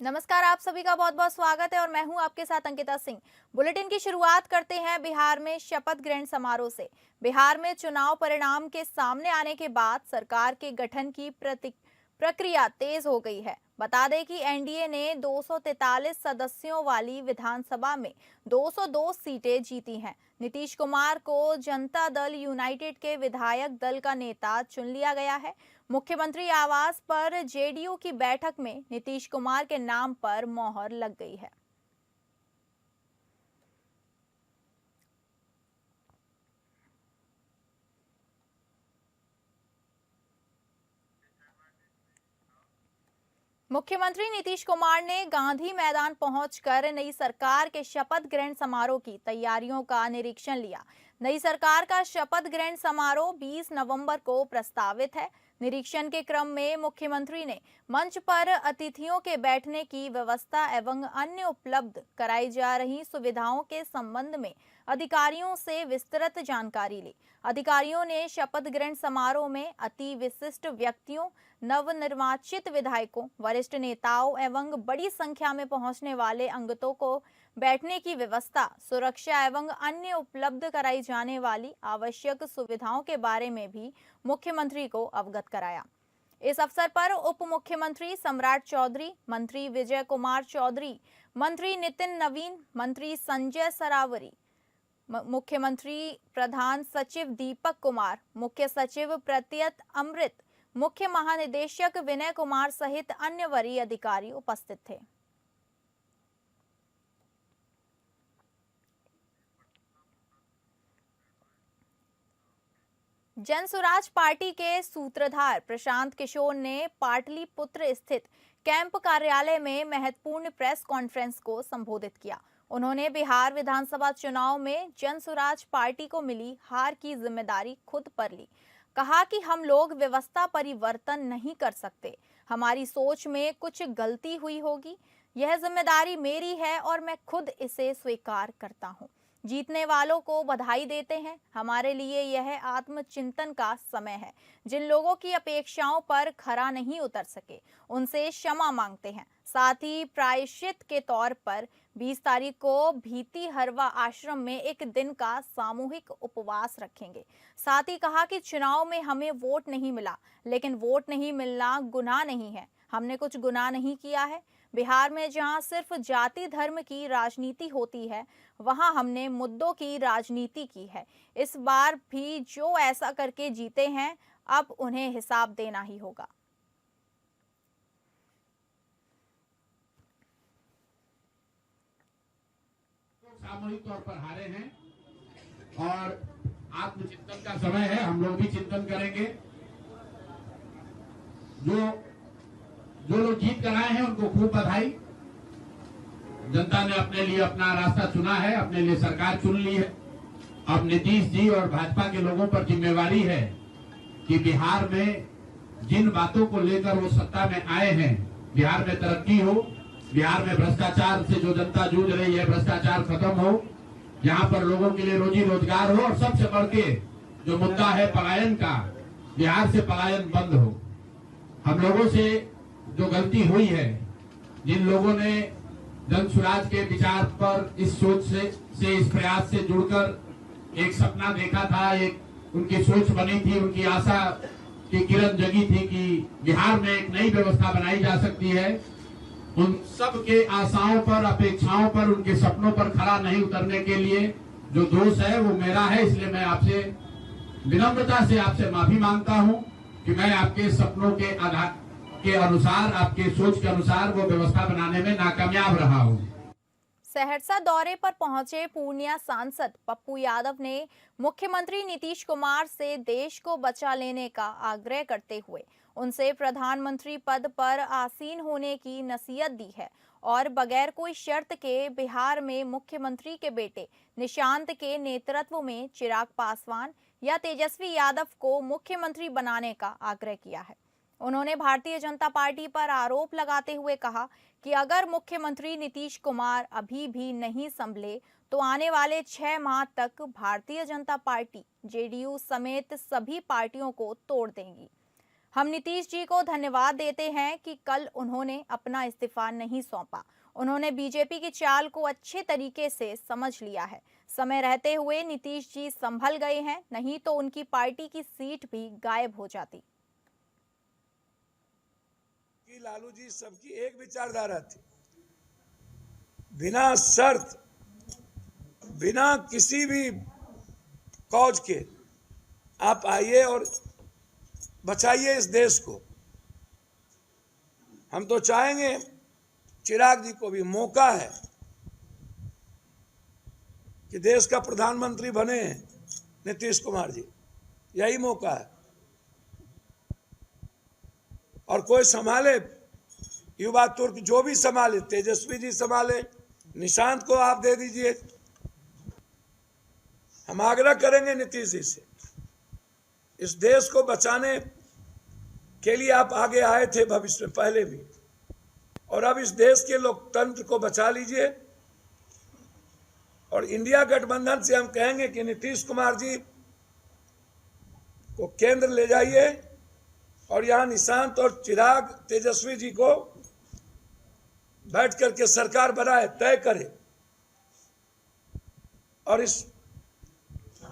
नमस्कार, आप सभी का बहुत बहुत स्वागत है और मैं हूं आपके साथ अंकिता सिंह। बुलेटिन की शुरुआत करते हैं बिहार में शपथ ग्रहण समारोह से। बिहार में चुनाव परिणाम के सामने आने के बाद सरकार के गठन की प्रक्रिया तेज हो गई है। बता दें कि एनडीए ने 243 सदस्यों वाली विधानसभा में 202 सीटें जीती हैं। नीतीश कुमार को जनता दल यूनाइटेड के विधायक दल का नेता चुन लिया गया है। मुख्यमंत्री आवास पर जेडीयू की बैठक में नीतीश कुमार के नाम पर मोहर लग गई है। मुख्यमंत्री नीतीश कुमार ने गांधी मैदान पहुंचकर नई सरकार के शपथ ग्रहण समारोह की तैयारियों का निरीक्षण लिया। नई सरकार का शपथ ग्रहण समारोह 20 नवंबर को प्रस्तावित है। निरीक्षण के क्रम में मुख्यमंत्री ने मंच पर अतिथियों के बैठने की व्यवस्था एवं अन्य उपलब्ध कराई जा रही सुविधाओं के संबंध में अधिकारियों से विस्तृत जानकारी ली। अधिकारियों ने शपथ ग्रहण समारोह में अति विशिष्ट व्यक्तियों, नवनिर्वाचित विधायकों, वरिष्ठ नेताओं एवं बड़ी संख्या में पहुंचने वाले अंगतों को बैठने की व्यवस्था, सुरक्षा एवं अन्य उपलब्ध कराई जाने वाली आवश्यक सुविधाओं के बारे में भी मुख्यमंत्री को अवगत कराया। इस अवसर पर उप मुख्यमंत्री सम्राट चौधरी, मंत्री विजय कुमार चौधरी, मंत्री नितिन नवीन, मंत्री संजय सरावरी, मुख्यमंत्री प्रधान सचिव दीपक कुमार, मुख्य सचिव प्रत्यत अमृत, मुख्य महानिदेशक विनय कुमार सहित अन्य वरीय अधिकारी उपस्थित थे। जनसुराज पार्टी के सूत्रधार प्रशांत किशोर ने पाटलिपुत्र स्थित कैंप कार्यालय में महत्वपूर्ण प्रेस कॉन्फ्रेंस को संबोधित किया। उन्होंने बिहार विधानसभा चुनाव में जनसुराज पार्टी को मिली हार की जिम्मेदारी खुद पर ली। कहा कि हम लोग व्यवस्था परिवर्तन नहीं कर सकते, हमारी सोच में कुछ गलती हुई होगी, यह जिम्मेदारी मेरी है और मैं खुद इसे स्वीकार करता हूं। जीतने वालों को बधाई देते हैं। हमारे लिए यह आत्मचिंतन का समय है। जिन लोगों की अपेक्षाओं पर खरा नहीं उतर सके, उनसे क्षमा मांगते हैं। साथ ही प्रायश्चित के तौर पर 20 तारीख को भीती हरवा आश्रम में एक दिन का सामूहिक उपवास रखेंगे। साथ ही कहा कि चुनाव में हमें वोट नहीं मिला, लेकिन वोट नहीं मिलना गुनाह नहीं है। हमने कुछ गुनाह नहीं किया है। बिहार में जहां सिर्फ जाति धर्म की राजनीति होती है, वहां हमने मुद्दों की राजनीति की है। इस बार भी जो ऐसा करके जीते हैं, अब उन्हें हिसाब देना ही होगा। सामूहिक तौर पर हारे हैं और आत्मचिंतन का समय है। हम लोग भी चिंतन करेंगे। जो लोग जीत कर आए हैं उनको खूब बधाई। जनता ने अपने लिए अपना रास्ता चुना है, अपने लिए सरकार चुन ली है। अब नीतीश जी और भाजपा के लोगों पर जिम्मेवारी है कि बिहार में जिन बातों को लेकर वो सत्ता में आए हैं, बिहार में तरक्की हो, बिहार में भ्रष्टाचार से जो जनता जूझ रही है, भ्रष्टाचार खत्म हो, यहाँ पर लोगों के लिए रोजी रोजगार हो और सबसे बढ़ के जो मुद्दा है पलायन का, बिहार से पलायन बंद हो। हम लोगों से जो गलती हुई है, जिन लोगों ने जनसुराज के विचार पर इस सोच से इस प्रयास से जुड़कर एक सपना देखा था, एक उनकी सोच बनी थी, उनकी आशा की किरण जगी थी कि बिहार में एक नई व्यवस्था बनाई जा सकती है। उन सब के आशाओं पर, अपेक्षाओं पर, उनके सपनों पर खरा नहीं उतरने के लिए जो दोष है वो मेरा है। इसलिए मैं आपसे विनम्रता से आपसे माफी मांगता हूं कि मैं आपके सपनों के आधार के अनुसार, आपके सोच के अनुसार वो व्यवस्था बनाने में नाकामयाब रहा हूं। सहरसा दौरे पर पहुंचे पूर्णिया सांसद पप्पू यादव ने मुख्यमंत्री नीतीश कुमार से देश को बचा लेने का आग्रह करते हुए उनसे प्रधानमंत्री पद पर आसीन होने की नसीहत दी है और बगैर कोई शर्त के बिहार में मुख्यमंत्री के बेटे निशांत के नेतृत्व में चिराग पासवान या तेजस्वी यादव को मुख्यमंत्री बनाने का आग्रह किया है। उन्होंने भारतीय जनता पार्टी पर आरोप लगाते हुए कहा कि अगर मुख्यमंत्री नीतीश कुमार अभी भी नहीं संभले तो आने वाले 6 माह तक भारतीय जनता पार्टी जेडीयू समेत सभी पार्टियों को तोड़ देंगी। हम नीतीश जी को धन्यवाद देते हैं कि कल उन्होंने अपना इस्तीफा नहीं सौंपा। उन्होंने बीजेपी की चाल को अच्छे तरीके से समझ लिया है। समय रहते हुए नीतीश जी संभल गए हैं, नहीं तो उनकी पार्टी की सीट भी गायब हो जाती। कि लालू जी सबकी एक विचारधारा थी, बिना शर्त, बिना किसी भी कौज के आप आइए और बचाइए इस देश को। हम तो चाहेंगे, चिराग जी को भी मौका है कि देश का प्रधानमंत्री बने नीतीश कुमार जी, यही मौका है। और कोई संभाले, युवा तुर्क जो भी संभाले, तेजस्वी जी संभाले, निशांत को आप दे दीजिए। हम आग्रह करेंगे नीतीश जी से, इस देश को बचाने के लिए आप आगे आए थे भविष्य में पहले भी, और अब इस देश के लोकतंत्र को बचा लीजिए। और इंडिया गठबंधन से हम कहेंगे कि नीतीश कुमार जी को केंद्र ले जाइए और यहाँ निशांत और चिराग, तेजस्वी जी को बैठ करके सरकार बनाए, तय करे और इस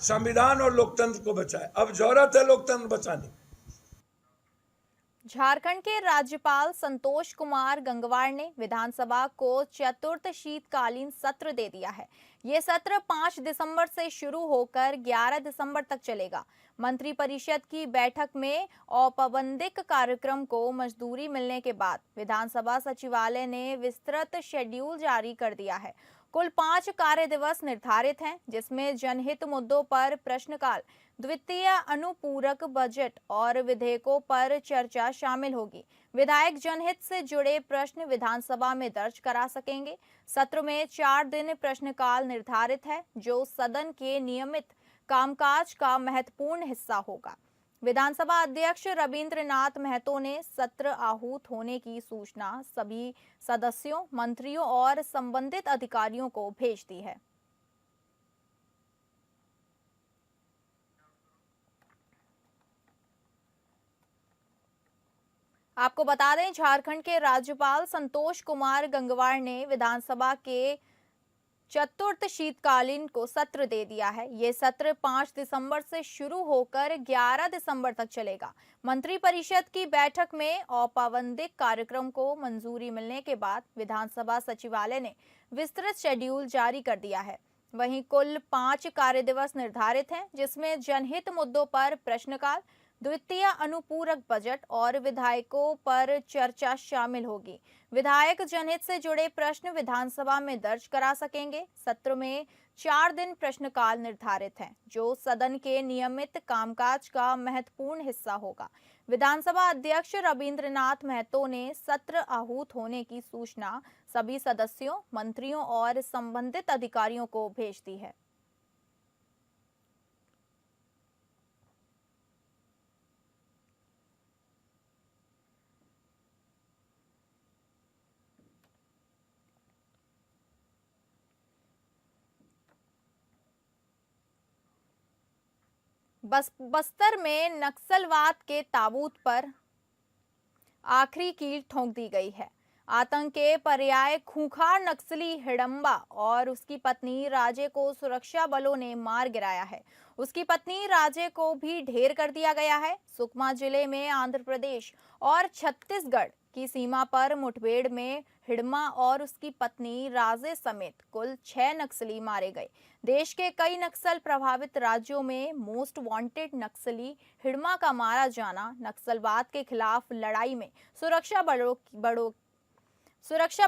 संविधान और लोकतंत्र को बचाए। अब जरूरत है लोकतंत्र बचाने। झारखंड के राज्यपाल संतोष कुमार गंगवार ने विधानसभा को चतुर्थ शीतकालीन सत्र दे दिया है। ये सत्र 5 दिसंबर से शुरू होकर 11 दिसंबर तक चलेगा। मंत्रिपरिषद की बैठक में औपबंधिक कार्यक्रम को मंजूरी मिलने के बाद विधानसभा सचिवालय ने विस्तृत शेड्यूल जारी कर दिया है। कुल 5 कार्य दिवस निर्धारित हैं, जिसमें जनहित मुद्दों पर प्रश्नकाल, द्वितीय अनुपूरक बजट और विधेयकों पर चर्चा शामिल होगी। विधायक जनहित से जुड़े प्रश्न विधानसभा में दर्ज करा सकेंगे। सत्र में 4 दिन प्रश्नकाल निर्धारित है, जो सदन के नियमित कामकाज का महत्वपूर्ण हिस्सा होगा। विधानसभा अध्यक्ष रविंद्रनाथ महतो ने सत्र आहूत होने की सूचना सभी सदस्यों, मंत्रियों और संबंधित अधिकारियों को भेज दी है। आपको बता दें, झारखंड के राज्यपाल संतोष कुमार गंगवार ने विधानसभा के चतुर्थ शीतकालीन को सत्र दे दिया है। ये सत्र 5 दिसंबर से शुरू होकर 11 दिसंबर तक चलेगा। मंत्रिपरिषद की बैठक में औपबंधिक कार्यक्रम को मंजूरी मिलने के बाद विधानसभा सचिवालय ने विस्तृत शेड्यूल जारी कर दिया है। वहीं कुल 5 कार्य दिवस निर्धारित हैं, जिसमें जनहित मुद्दों पर प्रश्नकाल, द्वितीय अनुपूरक बजट और विधायकों पर चर्चा शामिल होगी। विधायक जनहित से जुड़े प्रश्न विधानसभा में दर्ज करा सकेंगे। सत्र में 4 दिन प्रश्नकाल निर्धारित हैं, जो सदन के नियमित कामकाज का महत्वपूर्ण हिस्सा होगा। विधानसभा अध्यक्ष रविंद्रनाथ महतो ने सत्र आहूत होने की सूचना सभी सदस्यों, मंत्रियों और संबंधित अधिकारियों को भेज दी है। बस्तर में नक्सलवाद के ताबूत पर आखिरी कील ठोंक दी गई है। आतंक के पर्याय खूंखार नक्सली हिडंबा और उसकी पत्नी राजे को सुरक्षा बलों ने मार गिराया है। उसकी पत्नी राजे को भी ढेर कर दिया गया है। सुकमा जिले में आंध्र प्रदेश और छत्तीसगढ़ की सीमा पर मुठभेड़ में हिडमा और उसकी पत्नी राजे समेत कुल 6 नक्सली मारे गए। देश के कई नक्सल प्रभावित राज्यों में मोस्ट वांटेड नक्सली हिडमा का मारा जाना नक्सलवाद के खिलाफ लड़ाई में सुरक्षा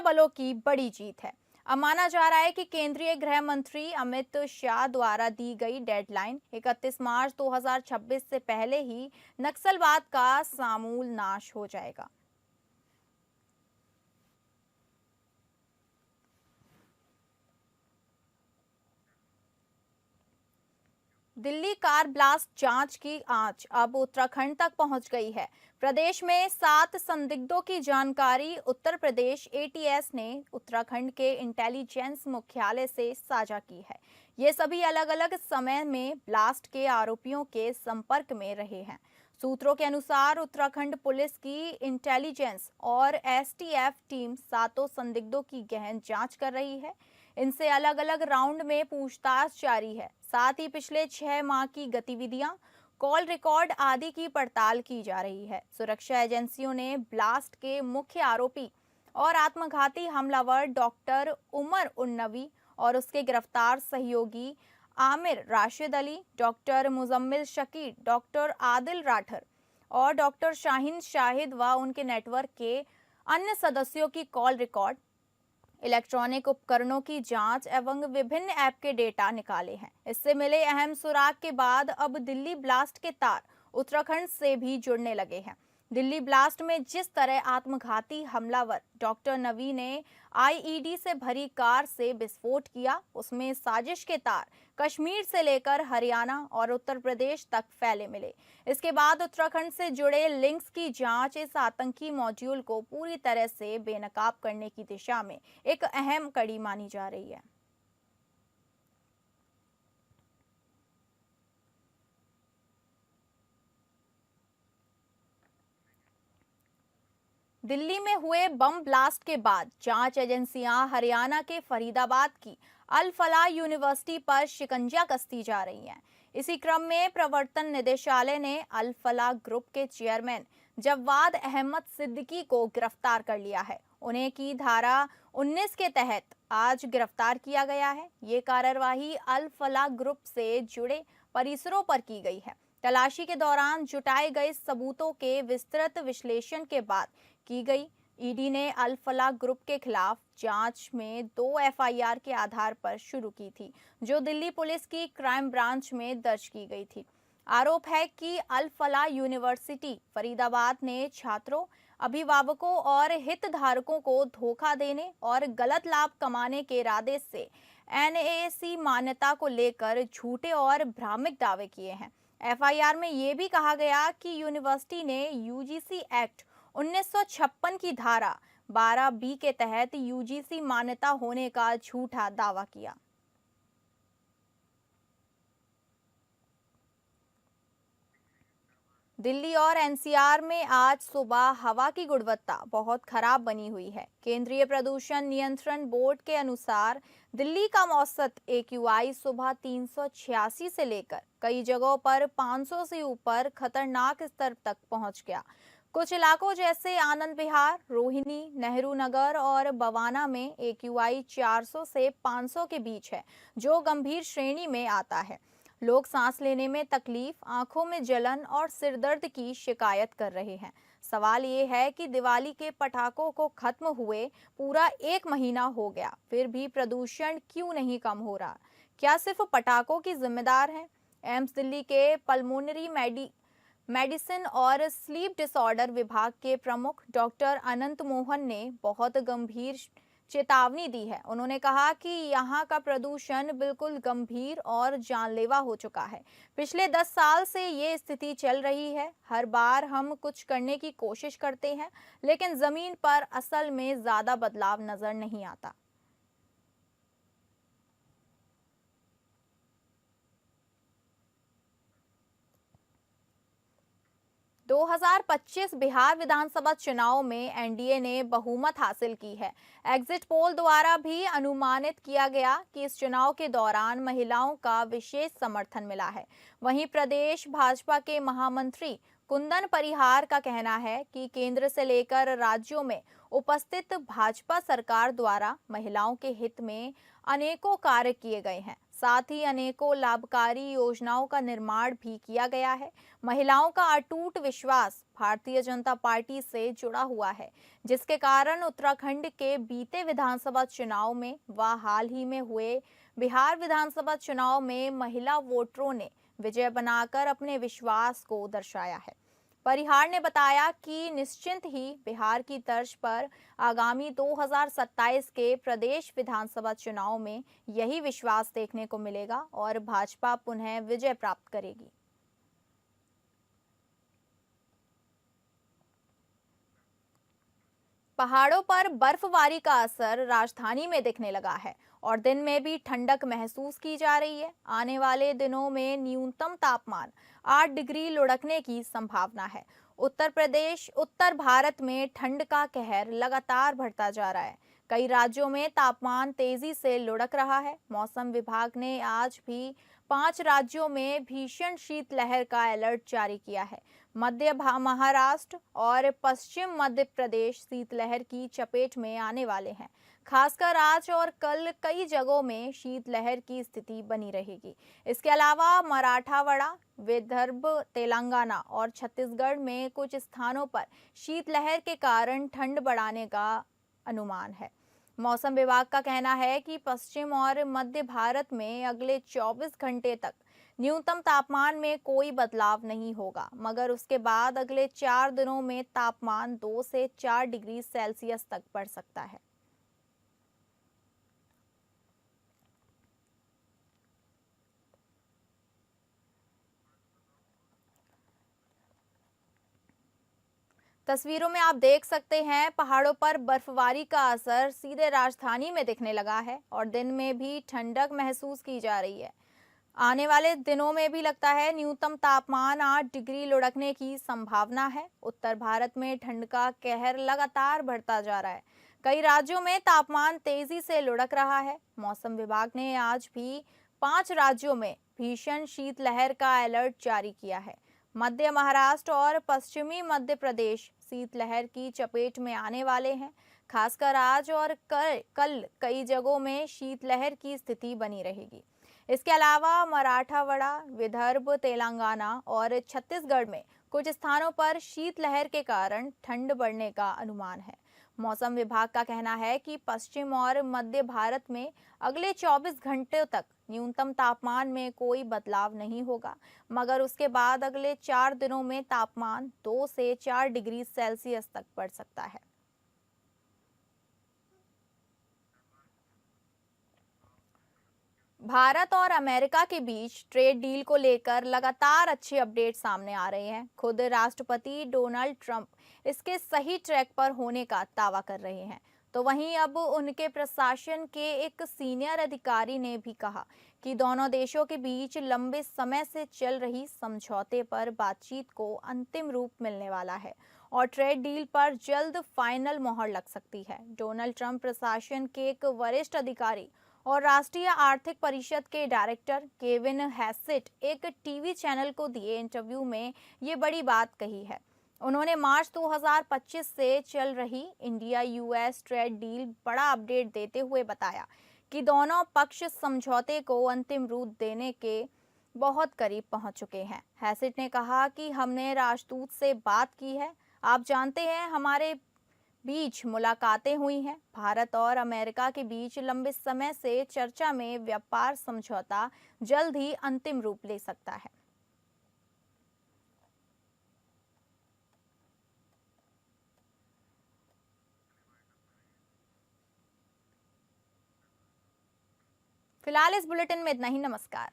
बलों की बड़ी जीत है। अब माना जा रहा है कि केंद्रीय गृह मंत्री अमित शाह द्वारा दी गई डेडलाइन 31 मार्च 2026 से पहले ही नक्सलवाद का समूल नाश हो जाएगा। दिल्ली कार ब्लास्ट जांच की आंच अब उत्तराखंड तक पहुंच गई है। प्रदेश में 7 संदिग्धों की जानकारी उत्तर प्रदेश एटीएस ने उत्तराखंड के इंटेलिजेंस मुख्यालय से साझा की है। ये सभी अलग अलग समय में ब्लास्ट के आरोपियों के संपर्क में रहे हैं। सूत्रों के अनुसार उत्तराखंड पुलिस की इंटेलिजेंस और एसटीएफ टीम सातों संदिग्धों की गहन जांच कर रही है। इनसे अलग अलग राउंड में पूछताछ जारी है। साथ ही पिछले 6 माह की गतिविधियां, कॉल रिकॉर्ड आदि की पड़ताल की जा रही है। सुरक्षा एजेंसियों ने ब्लास्ट के मुख्य आरोपी और आत्मघाती हमलावर डॉक्टर उमर उन्नवी और उसके गिरफ्तार सहयोगी आमिर राशिद अली, डॉक्टर मुजम्मिल शकीर, डॉक्टर आदिल राठर और डॉक्टर शाहीन शाहिद व उनके नेटवर्क के अन्य सदस्यों की कॉल रिकॉर्ड, इलेक्ट्रॉनिक उपकरणों की जांच एवं विभिन्न ऐप के डेटा निकाले हैं। इससे मिले अहम सुराग के बाद अब दिल्ली ब्लास्ट के तार उत्तराखंड से भी जुड़ने लगे हैं। दिल्ली ब्लास्ट में जिस तरह आत्मघाती हमलावर डॉक्टर नवी ने आईईडी से भरी कार से विस्फोट किया, उसमें साजिश के तार कश्मीर से लेकर हरियाणा और उत्तर प्रदेश तक फैले मिले। इसके बाद उत्तराखंड से जुड़े लिंक्स की जांच इस आतंकी मॉड्यूल को पूरी तरह से बेनकाब करने की दिशा में एक अहम कड़ी मानी जा रही है। दिल्ली में हुए बम ब्लास्ट के बाद जांच एजेंसियां हरियाणा के फरीदाबाद की अल फलाह यूनिवर्सिटी पर शिकंजा कसती जा रही हैं। इसी क्रम में प्रवर्तन निदेशालय ने अल फलाह ग्रुप के चेयरमैन जवाद अहमद सिद्दीकी को गिरफ्तार कर लिया है। उन्हें की धारा 19 के तहत आज गिरफ्तार किया गया है। ये कार्रवाई अल फलाह ग्रुप से जुड़े परिसरों पर की गई है। तलाशी के दौरान जुटाए गए सबूतों के विस्तृत विश्लेषण के बाद की गई। ईडी ने अल फलाह ग्रुप के खिलाफ जांच में 2 एफआईआर के आधार पर शुरू की थी, जो दिल्ली पुलिस की क्राइम ब्रांच में दर्ज की गई थी। आरोप है कि अल फलाह यूनिवर्सिटी फरीदाबाद ने छात्रों, अभिभावकों और हितधारकों को धोखा देने और गलत लाभ कमाने के इरादे से एनएसी मान्यता को लेकर झूठे और भ्रामक दावे किए हैं। एफआईआर में यह भी कहा गया कि यूनिवर्सिटी ने यूजीसी एक्ट 1956 की धारा 12B के तहत यूजीसी मान्यता होने का झूठा दावा किया। दिल्ली और एनसीआर में आज सुबह हवा की गुणवत्ता बहुत खराब बनी हुई है। केंद्रीय प्रदूषण नियंत्रण बोर्ड के अनुसार दिल्ली का औसत AQI सुबह 386 से लेकर कई जगहों पर 500 से ऊपर खतरनाक स्तर तक पहुंच गया। कुछ इलाकों जैसे आनंद विहार, रोहिणी, नेहरू नगर और बवाना में AQI 400 से 500 के बीच है, जो गंभीर श्रेणी में आता है। लोग सांस लेने में तकलीफ, आंखों में जलन और सिरदर्द की शिकायत कर रहे हैं। सवाल ये है कि दिवाली के पटाखों को खत्म हुए पूरा 1 महीना हो गया, फिर भी प्रदूषण क्यों नहीं कम हो रहा? क्या सिर्फ पटाखों की जिम्मेदार है? एम्स दिल्ली के पल्मोनरी मेडिसिन और स्लीप डिसऑर्डर विभाग के प्रमुख डॉक्टर अनंत मोहन ने बहुत गंभीर चेतावनी दी है। उन्होंने कहा कि यहाँ का प्रदूषण बिल्कुल गंभीर और जानलेवा हो चुका है। पिछले 10 साल से ये स्थिति चल रही है। हर बार हम कुछ करने की कोशिश करते हैं, लेकिन जमीन पर असल में ज्यादा बदलाव नजर नहीं आता। – 2025 बिहार विधानसभा चुनाव में एनडीए ने बहुमत हासिल की है। एग्जिट पोल द्वारा भी अनुमानित किया गया कि इस चुनाव के दौरान महिलाओं का विशेष समर्थन मिला है। वहीं प्रदेश भाजपा के महामंत्री कुंदन परिहार का कहना है कि केंद्र से लेकर राज्यों में उपस्थित भाजपा सरकार द्वारा महिलाओं के हित में अनेकों कार्य किए गए हैं। साथ ही अनेकों लाभकारी योजनाओं का निर्माण भी किया गया है। महिलाओं का अटूट विश्वास भारतीय जनता पार्टी से जुड़ा हुआ है, जिसके कारण उत्तराखंड के बीते विधानसभा चुनाव में व हाल ही में हुए बिहार विधानसभा चुनाव में महिला वोटरों ने विजय बनाकर अपने विश्वास को दर्शाया है। परिहार ने बताया कि निश्चिंत ही बिहार की तर्ज पर आगामी 2027 के प्रदेश विधानसभा चुनाव में यही विश्वास देखने को मिलेगा और भाजपा पुनः विजय प्राप्त करेगी। पहाड़ों पर बर्फबारी का असर राजधानी में दिखने लगा है और दिन में भी ठंडक महसूस की जा रही है। आने वाले दिनों में न्यूनतम तापमान 8 डिग्री लुढ़कने की संभावना है। उत्तर प्रदेश, उत्तर भारत में ठंड का कहर लगातार बढ़ता जा रहा है। कई राज्यों में तापमान तेजी से लुढ़क रहा है। मौसम विभाग ने आज भी 5 राज्यों में भीषण शीतलहर का अलर्ट जारी किया है। महाराष्ट्र और पश्चिम मध्य प्रदेश शीतलहर की चपेट में आने वाले हैं। खासकर आज और कल कई जगहों में शीतलहर की स्थिति बनी रहेगी। इसके अलावा मराठवाड़ा, विदर्भ, तेलंगाना और छत्तीसगढ़ में कुछ स्थानों पर शीतलहर के कारण ठंड बढ़ने का अनुमान है। मौसम विभाग का कहना है कि पश्चिम और मध्य भारत में अगले 24 घंटे तक न्यूनतम तापमान में कोई बदलाव नहीं होगा, मगर उसके बाद अगले 4 दिनों में तापमान 2 से 4 डिग्री सेल्सियस तक बढ़ सकता है। तस्वीरों में आप देख सकते हैं, पहाड़ों पर बर्फबारी का असर सीधे राजधानी में दिखने लगा है और दिन में भी ठंडक महसूस की जा रही है। आने वाले दिनों में भी लगता है न्यूनतम तापमान 8 डिग्री लुढ़कने की संभावना है। उत्तर भारत में ठंड का कहर लगातार बढ़ता जा रहा है। कई राज्यों में तापमान तेजी से लुढ़क रहा है। मौसम विभाग ने आज भी 5 राज्यों में भीषण शीतलहर का अलर्ट जारी किया है। मध्य महाराष्ट्र और पश्चिमी मध्य प्रदेश शीतलहर की चपेट में आने वाले हैं। खासकर आज और कल कई जगहों में शीतलहर की स्थिति बनी रहेगी। इसके अलावा मराठवाड़ा, विदर्भ, तेलंगाना और छत्तीसगढ़ में कुछ स्थानों पर शीतलहर के कारण ठंड बढ़ने का अनुमान है। मौसम विभाग का कहना है कि पश्चिम और मध्य भारत में अगले 24 घंटे तक न्यूनतम तापमान में कोई बदलाव नहीं होगा, मगर उसके बाद अगले 4 दिनों में तापमान 2 से 4 डिग्री सेल्सियस तक बढ़ सकता है। भारत और अमेरिका के बीच ट्रेड डील को लेकर लगातार अच्छे अपडेट सामने आ रहे हैं। खुद राष्ट्रपति डोनाल्ड ट्रंप इसके सही ट्रैक पर होने का दावा कर रहे हैं, तो वहीं अब उनके प्रशासन के एक सीनियर अधिकारी ने भी कहा कि दोनों देशों के बीच लंबे समय से चल रही समझौते पर बातचीत को अंतिम रूप मिलने वाला है और ट्रेड डील पर जल्द फाइनल मोहर लग सकती है। डोनाल्ड ट्रंप प्रशासन के एक वरिष्ठ अधिकारी और राष्ट्रीय आर्थिक परिषद के डायरेक्टर केविन हैसेट एक टीवी चैनल को दिए इंटरव्यू में ये बड़ी बात कही है। उन्होंने मार्च 2025 से चल रही इंडिया यूएस ट्रेड डील बड़ा अपडेट देते हुए बताया कि दोनों पक्ष समझौते को अंतिम रूप देने के बहुत करीब पहुंच चुके हैं। हैसेट ने कहा कि हमने राजदूत से बात की है। आप जानते हैं, हमारे बीच मुलाकातें हुई हैं। भारत और अमेरिका के बीच लंबे समय से चर्चा में व्यापार समझौता जल्द ही अंतिम रूप ले सकता है। फिलहाल इस बुलेटिन में इतना ही। नमस्कार।